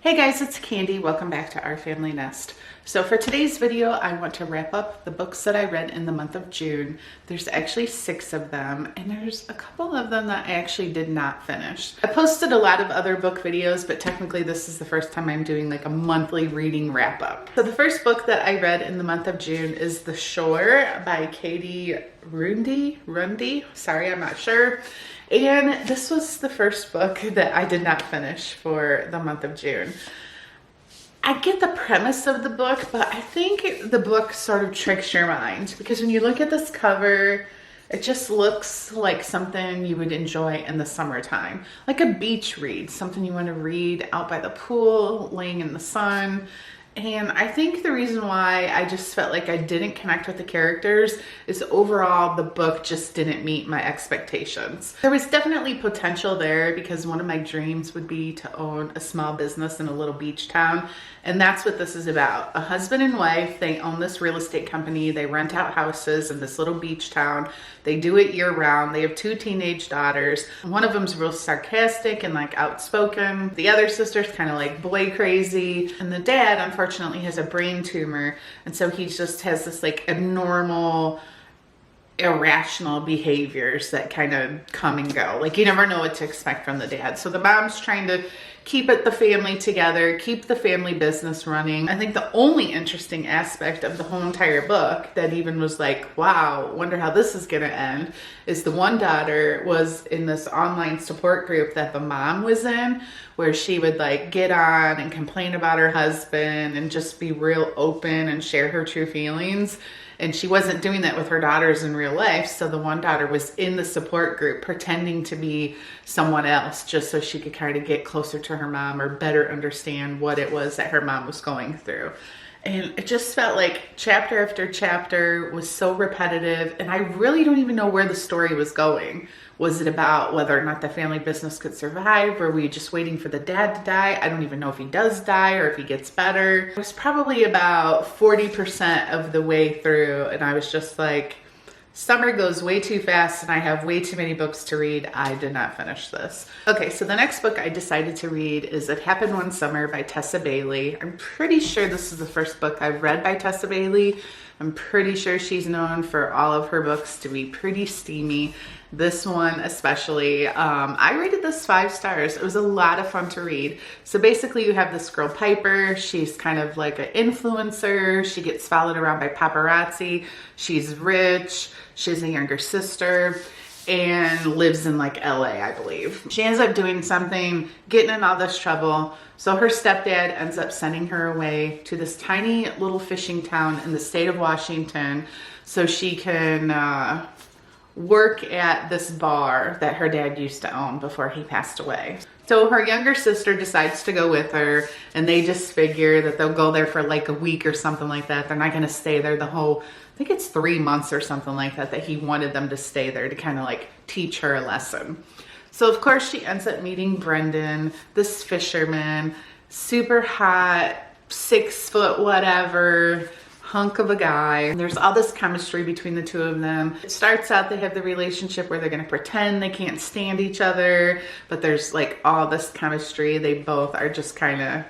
Hey guys, it's Candy. Welcome back to Our Family Nest. So for today's video, I want to wrap up the books that I read in the month of June. There's actually 6 of them, and there's a couple of them that I actually did not finish. I posted a lot of other book videos, but technically this is the first time I'm doing like a monthly reading wrap up. So the first book that I read in the month of June is The Shore by Katie Rundy. Sorry, I'm not sure. And this was the first book that I did not finish for the month of June. I get the premise of the book, but I think the book sort of tricks your mind because when you look at this cover, it just looks like something you would enjoy in the summertime. Like a beach read, something you want to read out by the pool, laying in the sun. And I think the reason why I just felt like I didn't connect with the characters is overall the book just didn't meet my expectations. There was definitely potential there because one of my dreams would be to own a small business in a little beach town. And that's what this is about. A husband and wife, they own this real estate company. They rent out houses in this little beach town. They do it year round. They have 2 teenage daughters. One of them's real sarcastic and like outspoken. The other sister's kind of like boy crazy. And the dad, unfortunately, has a brain tumor. And so he just has this like abnormal, irrational behaviors that kind of come and go. Like you never know what to expect from the dad. So the mom's trying to keep the family together, keep the family business running. I think the only interesting aspect of the whole entire book that even was like, wow, wonder how this is gonna end, is the one daughter was in this online support group that the mom was in, where she would like get on and complain about her husband and just be real open and share her true feelings. And she wasn't doing that with her daughters in real life. So the one daughter was in the support group pretending to be someone else just so she could kind of get closer to her mom or better understand what it was that her mom was going through. And it just felt like chapter after chapter was so repetitive, and I really don't even know where the story was going. Was it about whether or not the family business could survive? Or were we just waiting for the dad to die? I don't even know if he does die or if he gets better. It was probably about 40% of the way through, and I was just like, summer goes way too fast and I have way too many books to read. I did not finish this. Okay, so the next book I decided to read is It Happened One Summer by Tessa Bailey. I'm pretty sure this is the first book I've read by Tessa Bailey. I'm pretty sure she's known for all of her books to be pretty steamy. This one especially. I rated this 5 stars. It was a lot of fun to read. So basically you have this girl Piper. She's kind of like an influencer. She gets followed around by paparazzi. She's rich. She has a younger sister and lives in like LA, I believe. She ends up doing something, getting in all this trouble. So her stepdad ends up sending her away to this tiny little fishing town in the state of Washington so she can work at this bar that her dad used to own before he passed away. So her younger sister decides to go with her, and they just figure that they'll go there for like a week or something like that. They're not gonna stay there the whole, I think it's 3 months or something like that, that he wanted them to stay there to kind of like teach her a lesson. So of course she ends up meeting Brendan, this fisherman, super hot, 6 foot whatever, hunk of a guy. And there's all this chemistry between the two of them. It starts out they have the relationship where they're gonna pretend they can't stand each other, but there's like all this chemistry. They both are just kind of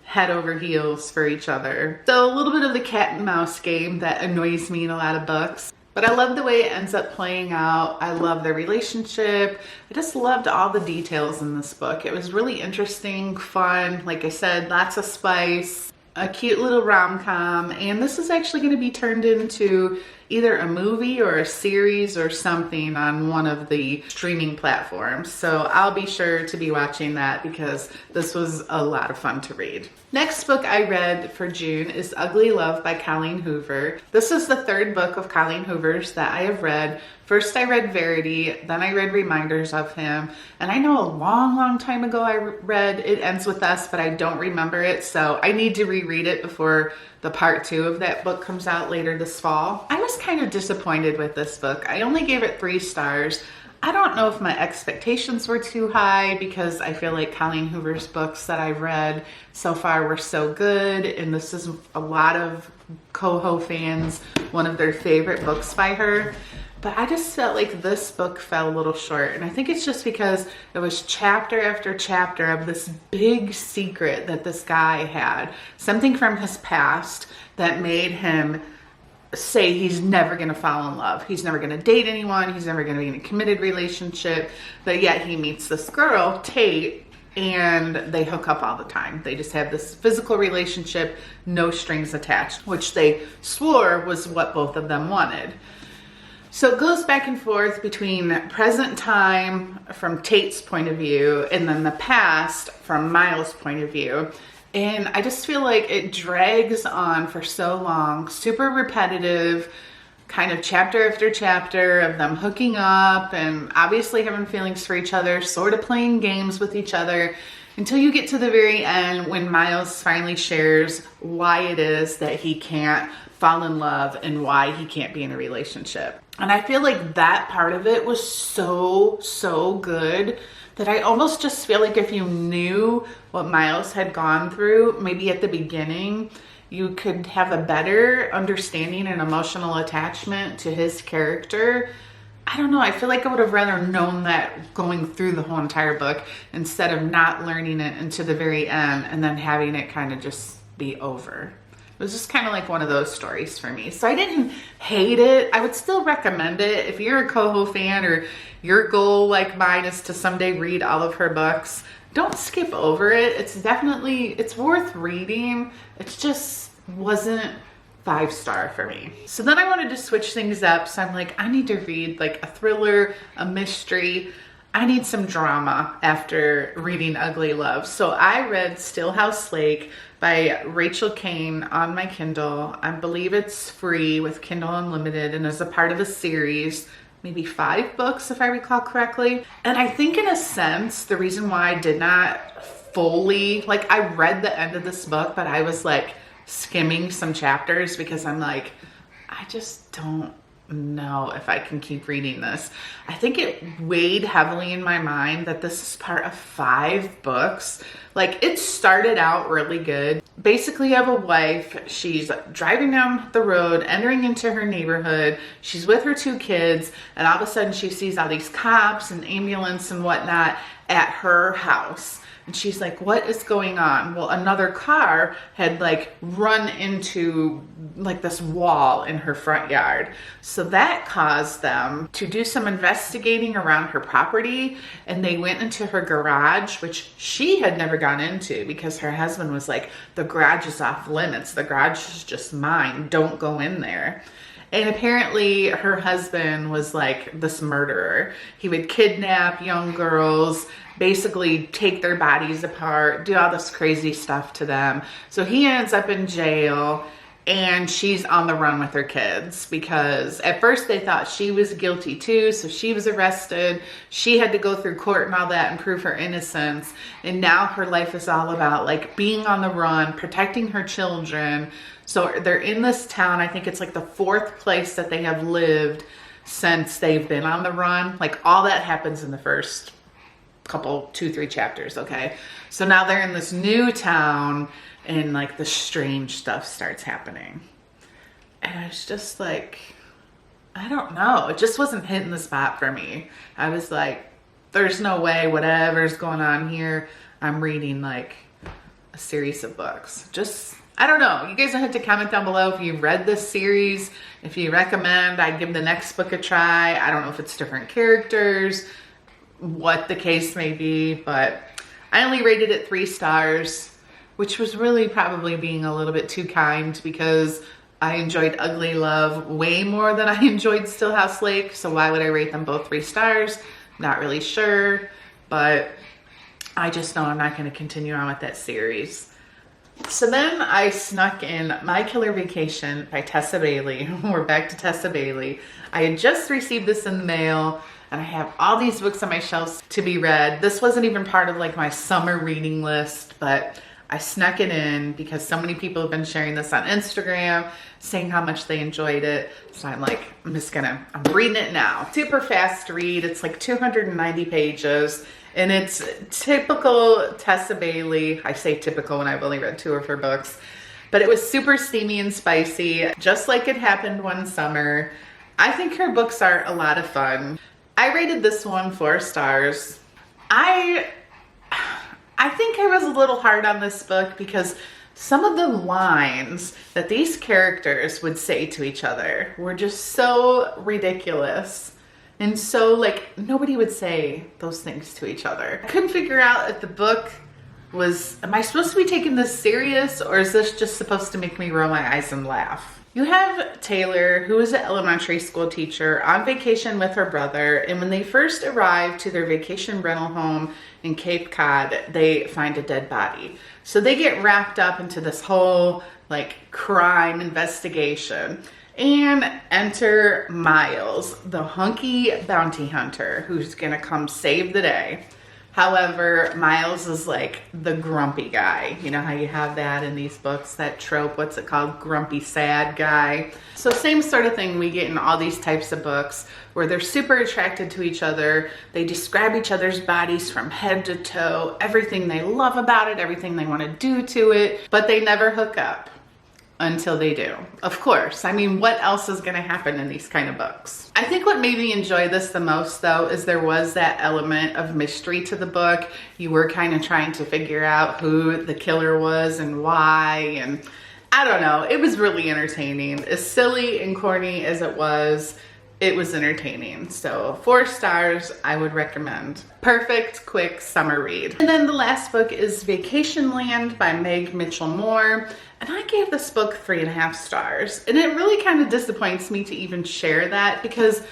head over heels for each other. So a little bit of the cat and mouse game that annoys me in a lot of books. But I love the way it ends up playing out. I love their relationship. I just loved all the details in this book. It was really interesting, fun. Like I said, lots of spice, a cute little rom-com. And this is actually going to be turned into either a movie or a series or something on one of the streaming platforms. So I'll be sure to be watching that because this was a lot of fun to read. Next book I read for June is Ugly Love by Colleen Hoover. This is the 3rd book of Colleen Hoover's that I have read. First I read Verity, then I read Reminders of Him, and I know a long time ago I read It Ends With Us, but I don't remember it, so I need to reread it before the part 2 of that book comes out later this fall. I was kind of disappointed with this book. I only gave it 3 stars. I don't know if my expectations were too high because I feel like Colleen Hoover's books that I've read so far were so good, and this is a lot of Coho fans, one of their favorite books by her. But I just felt like this book fell a little short. And I think it's just because it was chapter after chapter of this big secret that this guy had. Something from his past that made him say he's never going to fall in love. He's never going to date anyone. He's never going to be in a committed relationship. But yet he meets this girl, Tate, and they hook up all the time. They just have this physical relationship, no strings attached, which they swore was what both of them wanted. So it goes back and forth between present time from Tate's point of view and then the past from Miles' point of view. And I just feel like it drags on for so long, super repetitive, kind of chapter after chapter of them hooking up and obviously having feelings for each other, sort of playing games with each other, until you get to the very end when Miles finally shares why it is that he can't fall in love and why he can't be in a relationship. And I feel like that part of it was so good that I almost just feel like if you knew what Miles had gone through, maybe at the beginning, you could have a better understanding and emotional attachment to his character. I don't know. I feel like I would have rather known that going through the whole entire book instead of not learning it into the very end and then having it kind of just be over. It was just kind of like one of those stories for me. So I didn't hate it. I would still recommend it. If you're a Coho fan or your goal like mine is to someday read all of her books, don't skip over it. It's worth reading. It just wasn't 5-star for me. So then I wanted to switch things up. So I'm like, I need to read like a thriller, a mystery. I need some drama after reading Ugly Love. So I read Stillhouse Lake by Rachel Kane on my Kindle. I believe it's free with Kindle Unlimited and is a part of a series, maybe 5 books if I recall correctly. And I think in a sense, the reason why I did not fully, like I read the end of this book, but I was like skimming some chapters because I'm like, I just don't know if I can keep reading this. I think it weighed heavily in my mind that this is part of 5 books. Like it started out really good. Basically, you have a wife. She's driving down the road, entering into her neighborhood. She's with her 2 kids, and all of a sudden she sees all these cops and ambulance and whatnot at her house. And she's like, what is going on? Well, another car had like run into like this wall in her front yard. So that caused them to do some investigating around her property. And they went into her garage, which she had never gone into because her husband was like, the garage is off limits. The garage is just mine. Don't go in there. And apparently her husband was like this murderer. He would kidnap young girls, basically take their bodies apart, do all this crazy stuff to them. So he ends up in jail and she's on the run with her kids because at first they thought she was guilty too. So she was arrested. She had to go through court and all that and prove her innocence. And now her life is all about like being on the run, protecting her children. So they're in this town. I think it's like the 4th place that they have lived since they've been on the run. Like all that happens in the first couple, 2-3 chapters. Okay. So now they're in this new town and like the strange stuff starts happening. And I was just like, I don't know. It just wasn't hitting the spot for me. I was like, there's no way whatever's going on here, I'm reading like a series of books. Just, I don't know. You guys will have to comment down below if you've read this series. If you recommend I give the next book a try. I don't know if it's different characters, what the case may be, but I only rated it 3 stars, which was really probably being a little bit too kind because I enjoyed Ugly Love way more than I enjoyed Stillhouse Lake. So why would I rate them both 3 stars? Not really sure, but I just know I'm not going to continue on with that series. So then I snuck in My Killer Vacation by Tessa Bailey. We're back to Tessa Bailey. I had just received this in the mail and I have all these books on my shelves to be read. This wasn't even part of like my summer reading list, but I snuck it in because so many people have been sharing this on Instagram, saying how much they enjoyed it. So I'm like, I'm reading it now. Super fast read. It's like 290 pages. And it's typical Tessa Bailey. I say typical when I've only read 2 of her books. But it was super steamy and spicy, just like it happened one summer. I think her books are a lot of fun. I rated this one 4 stars. I think I was a little hard on this book because some of the lines that these characters would say to each other were just so ridiculous. And so, like, nobody would say those things to each other. I couldn't figure out if the book was, am I supposed to be taking this serious, or is this just supposed to make me roll my eyes and laugh? You have Taylor, who is an elementary school teacher, on vacation with her brother, and when they first arrive to their vacation rental home in Cape Cod, they find a dead body. So they get wrapped up into this whole, like, crime investigation. And enter Miles, the hunky bounty hunter, who's gonna come save the day. However, Miles is like the grumpy guy. You know how you have that in these books, that trope, what's it called? Grumpy, sad guy. So same sort of thing we get in all these types of books where they're super attracted to each other. They describe each other's bodies from head to toe, everything they love about it, everything they want to do to it, but they never hook up. Until they do. Of course. I mean, what else is going to happen in these kind of books? I think what made me enjoy this the most, though, is there was that element of mystery to the book. You were kind of trying to figure out who the killer was and why, and I don't know. It was really entertaining. As silly and corny as it was entertaining. So 4 stars, I would recommend. Perfect, quick summer read. And then the last book is Vacation Land by Meg Mitchell Moore. And I gave this book 3.5 stars. And it really kind of disappoints me to even share that because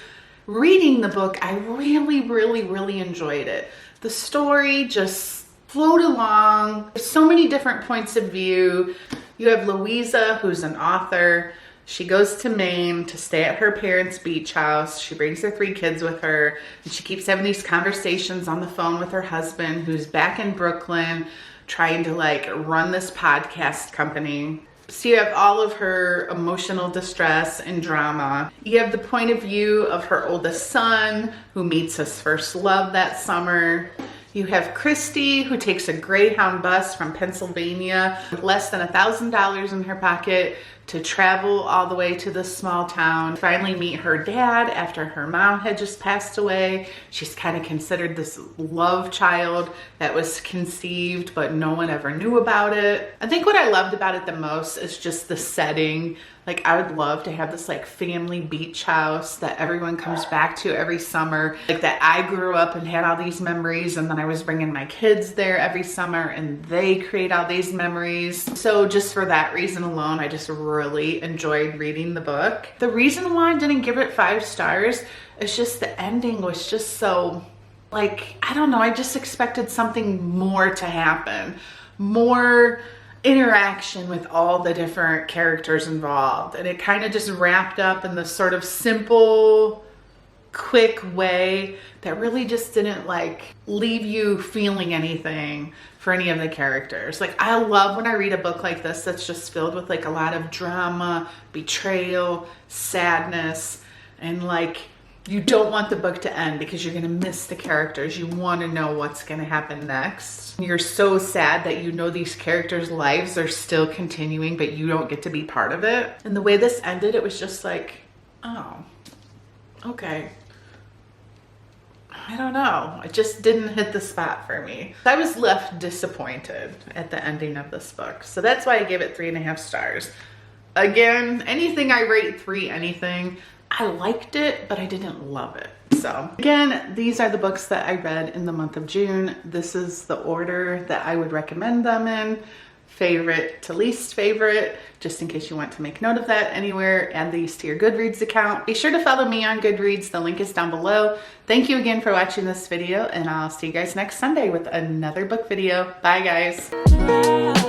reading the book, I really enjoyed it. The story just flowed along. There's so many different points of view. You have Louisa, who's an author. She goes to Maine to stay at her parents' beach house. She brings her 3 kids with her, and she keeps having these conversations on the phone with her husband, who's back in Brooklyn, trying to like run this podcast company. So you have all of her emotional distress and drama. You have the point of view of her oldest son, who meets his first love that summer. You have Christy, who takes a Greyhound bus from Pennsylvania with less than $1,000 in her pocket to travel all the way to this small town, finally meet her dad after her mom had just passed away. She's kind of considered this love child that was conceived, but no one ever knew about it. I think what I loved about it the most is just the setting. Like, I would love to have this like family beach house that everyone comes back to every summer. Like, that I grew up and had all these memories, and then I was bringing my kids there every summer and they create all these memories. So just for that reason alone, I just really enjoyed reading the book. The reason why I didn't give it 5 stars is just the ending was just so, like, I don't know, I just expected something more to happen. More interaction with all the different characters involved, and it kind of just wrapped up in this sort of simple, quick way that really just didn't like leave you feeling anything for any of the characters. Like, I love when I read a book like this that's just filled with like a lot of drama, betrayal, sadness, and like you don't want the book to end because you're gonna miss the characters. You want to know what's gonna happen next. You're so sad that you know these characters' lives are still continuing, but you don't get to be part of it. And the way this ended, it was just like, oh, okay. I don't know. It just didn't hit the spot for me. I was left disappointed at the ending of this book. So that's why I gave it 3.5 stars. Again, anything I rate 3 anything, I liked it, but I didn't love it. So again, these are the books that I read in the month of June. This is the order that I would recommend them in. Favorite to least favorite, just in case you want to make note of that anywhere. Add these to your Goodreads account. Be sure to follow me on Goodreads. The link is down below. Thank you again for watching this video, and I'll see you guys next Sunday with another book video. Bye, guys.